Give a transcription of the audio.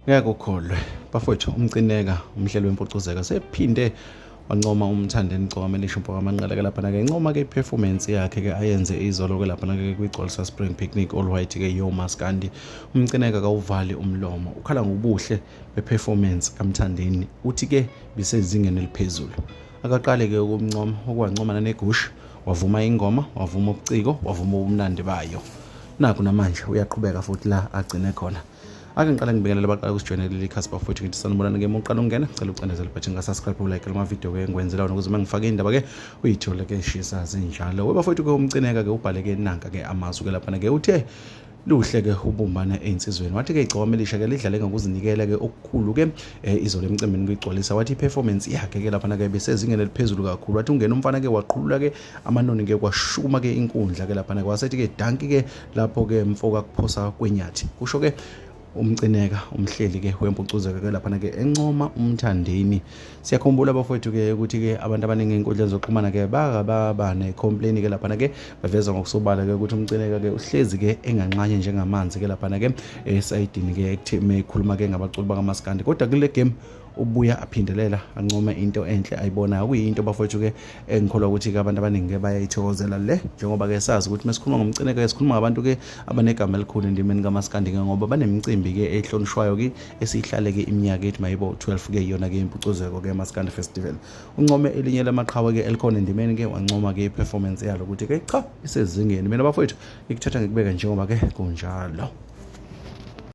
Ngeke ukholwe bafowethu uMcineka umhleli wempucuzeko sephinde wancoma umthandeni Gcokama Elisha amanqala ke lapha ke incoma ke performance yakhe ke ayenze iZolo ke lapha ke kwiGcwalisa Spring Picnic all white ke yomaskandi uMcineka kawuvali umlomo ukhala ngobuhle beperformance kamthandeni uthi ke bisezingeni eliphezulu akaqale ke ukumncoma okwancoma negush wavuma ingoma wavuma ubuciko wavuma ubumnandi bayo naku namanje uyaqhubeka futhi la agcine khona ake ngiqala ngibingelela abaqala ukusijoyinela leli khasi bafowethu ngithi sanibonana ke uqala ungena ngicela ucindezele button ngasubscribe ulike lama video ke ngikwenzela ukuthi uma ngifaka indaba ke uyithole ke shisa zinjalo webafowethu ke uMcineka ke ubhale ke nanka ke amazwi ke lapha ke uthe luhle ke ubumbana einsizweni wathi ke iGcokama Elisha ke lidlale ngokuzinikela ke okukhulu ke iZolo emcimbini kwiGcwalisa wathi iperformance yakhe ke lapha ke besezingeni eliphezulu kakhulu wathi ungena umfana ke waqhulula ke amanoni ke kwashuma ke inkundla ke lapha ke wasethi ke danki ke lapho ke mfoka kuphosa kwenyathi kusho ke uMcineka umhleli ke wempucuzeko ke lapha ke encoma umthandeni siyakhumbula bafowethu ke ukuthi ke abantu abaningi enkundleni zokuxhumana ke baba ne complain ke lapha ke baveza ngokusobala ke ukuthi uMcineka ke uhlezi ke enganqanye njengamanzi ke lapha ke esayidini ke ekutheme ekhuluma ke ngabaculi bakamaskandi kodwa kule game ubuya aphindelela ancoma into enhle ayibona kuyinto bafowethu ke engikholwa ukuthi ke abantu abaningi ke bayayithokozela le njengoba ke sazi ukuthi mesikhuluma ngoMcineka ke sikhuluma ngabantu ke abanegama elikhulu endimeni kamaskandi ke ngoba banemicimbi ke ehlonishwayo ke esihlale ke iminyaka ethi mayibo 12 ke yona ke impucuzeko ke maskandi festival uncome elinye lamaqhawe ke elikhona endimeni ke wancoma ke performance yalo ukuthi ke cha isezingeni mina bafowethu ngikuthatha ngikubeka njengoba ke kunjalo